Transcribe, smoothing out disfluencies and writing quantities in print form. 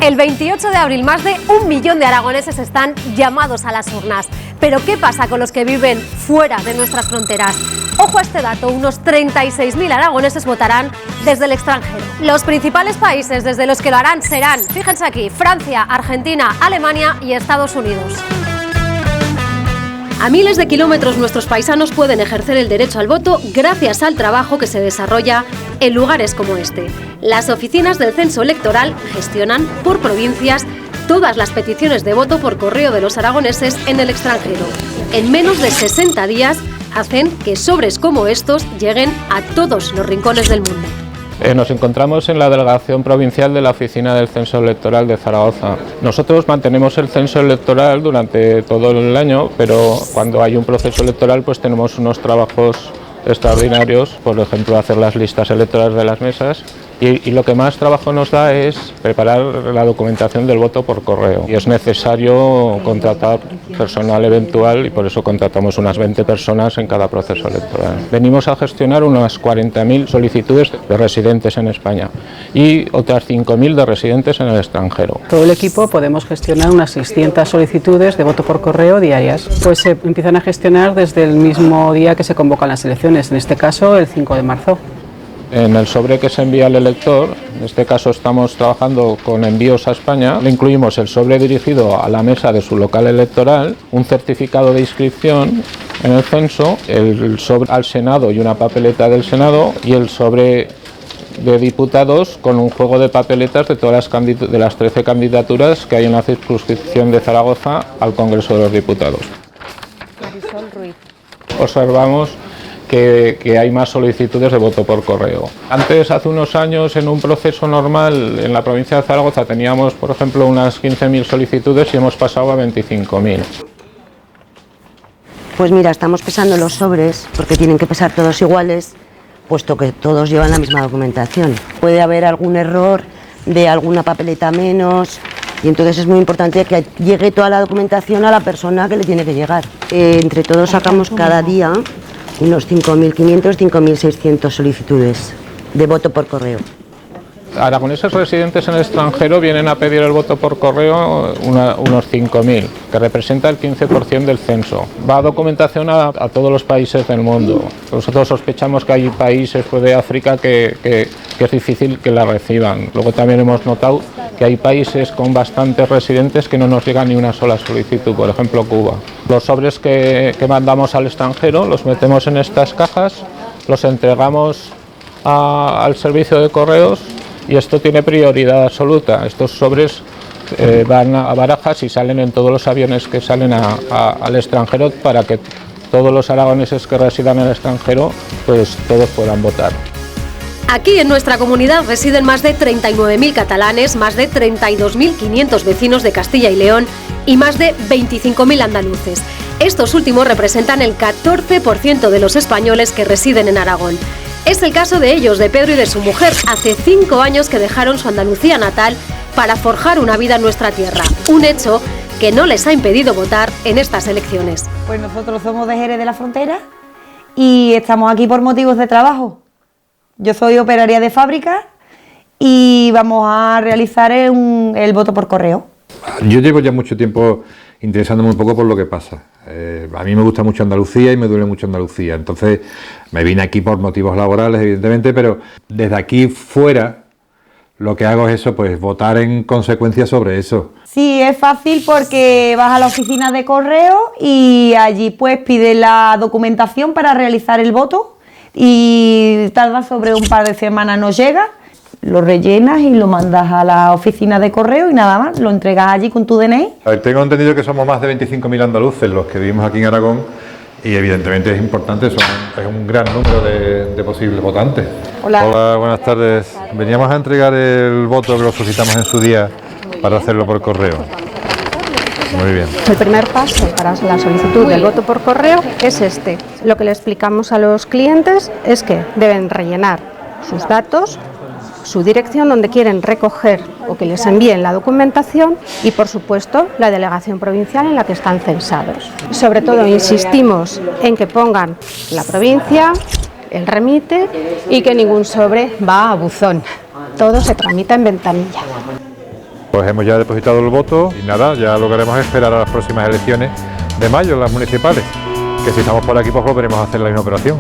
El 28 de abril más de 1 millón de aragoneses están llamados a las urnas. Pero ¿qué pasa con los que viven fuera de nuestras fronteras? Ojo a este dato, unos 36.000 aragoneses votarán desde el extranjero. Los principales países desde los que lo harán serán, fíjense aquí, Francia, Argentina, Alemania y Estados Unidos. A miles de kilómetros nuestros paisanos pueden ejercer el derecho al voto gracias al trabajo que se desarrolla en lugares como este. Las oficinas del censo electoral gestionan por provincias todas las peticiones de voto por correo de los aragoneses en el extranjero. En menos de 60 días hacen que sobres como estos lleguen a todos los rincones del mundo. Nos encontramos en la delegación provincial de la Oficina del Censo Electoral de Zaragoza. Nosotros mantenemos el censo electoral durante todo el año, pero cuando hay un proceso electoral pues tenemos unos trabajos extraordinarios, por ejemplo hacer las listas electorales de las mesas, y lo que más trabajo nos da es preparar la documentación del voto por correo. Y es necesario contratar personal eventual y por eso contratamos unas 20 personas en cada proceso electoral. Venimos a gestionar unas 40.000 solicitudes de residentes en España y otras 5.000 de residentes en el extranjero. Todo el equipo podemos gestionar unas 600 solicitudes de voto por correo diarias. Pues se empiezan a gestionar desde el mismo día que se convocan las elecciones, en este caso el 5 de marzo. En el sobre que se envía al elector, en este caso estamos trabajando con envíos a España, le incluimos el sobre dirigido a la mesa de su local electoral, un certificado de inscripción en el censo, el sobre al Senado y una papeleta del Senado y el sobre de diputados con un juego de papeletas de todas las 13 candidaturas que hay en la circunscripción de Zaragoza al Congreso de los Diputados. Observamos que hay más solicitudes de voto por correo. Antes, hace unos años, en un proceso normal en la provincia de Zaragoza teníamos, por ejemplo, unas 15.000 solicitudes y hemos pasado a 25.000. Pues mira, estamos pesando los sobres porque tienen que pesar todos iguales, puesto que todos llevan la misma documentación. Puede haber algún error de alguna papeleta menos y entonces es muy importante que llegue toda la documentación a la persona que le tiene que llegar. Entre todos sacamos cada día unos 5.500, 5.600 solicitudes de voto por correo. Aragoneses residentes en el extranjero vienen a pedir el voto por correo unos 5.000, que representa el 15% del censo. Va documentación a todos los países del mundo. Nosotros sospechamos que hay países de África que es difícil que la reciban. Luego también hemos notado que hay países con bastantes residentes que no nos llega ni una sola solicitud, por ejemplo Cuba. Los sobres que mandamos al extranjero los metemos en estas cajas, los entregamos al servicio de correos y esto tiene prioridad absoluta. Estos sobres van a barajas y salen en todos los aviones que salen al extranjero para que todos los aragoneses que residan en el extranjero pues todos puedan votar. Aquí en nuestra comunidad residen más de 39.000 catalanes, más de 32.500 vecinos de Castilla y León y más de 25.000 andaluces. Estos últimos representan el 14% de los españoles que residen en Aragón. Es el caso de ellos, de Pedro y de su mujer. Hace 5 años que dejaron su Andalucía natal para forjar una vida en nuestra tierra. Un hecho que no les ha impedido votar en estas elecciones. Pues nosotros somos de Jerez de la Frontera y estamos aquí por motivos de trabajo. Yo soy operaria de fábrica y vamos a realizar el voto por correo. Yo llevo ya mucho tiempo interesándome un poco por lo que pasa. A mí me gusta mucho Andalucía y me duele mucho Andalucía, entonces me vine aquí por motivos laborales, evidentemente, pero desde aquí fuera lo que hago es eso, pues votar en consecuencia sobre eso. Sí, es fácil porque vas a la oficina de correo y allí pues pides la documentación para realizar el voto y tarda sobre un par de semanas, nos llega, lo rellenas y lo mandas a la oficina de correo y nada más, lo entregas allí con tu DNI. A ver, tengo entendido que somos más de 25.000 andaluces los que vivimos aquí en Aragón y evidentemente es importante, es un gran número de posibles votantes. Hola. Hola, buenas tardes. Veníamos a entregar el voto que lo solicitamos en su día para hacerlo por correo. Muy bien. El primer paso para la solicitud del voto por correo es este. Lo que le explicamos a los clientes es que deben rellenar sus datos, su dirección donde quieren recoger o que les envíen la documentación y, por supuesto, la delegación provincial en la que están censados. Sobre todo insistimos en que pongan la provincia, el remite y que ningún sobre va a buzón. Todo se tramita en ventanilla. Pues hemos ya depositado el voto y nada, ya lo que haremos es esperar a las próximas elecciones de mayo, las municipales, que si estamos por aquí pues volveremos a hacer la misma operación.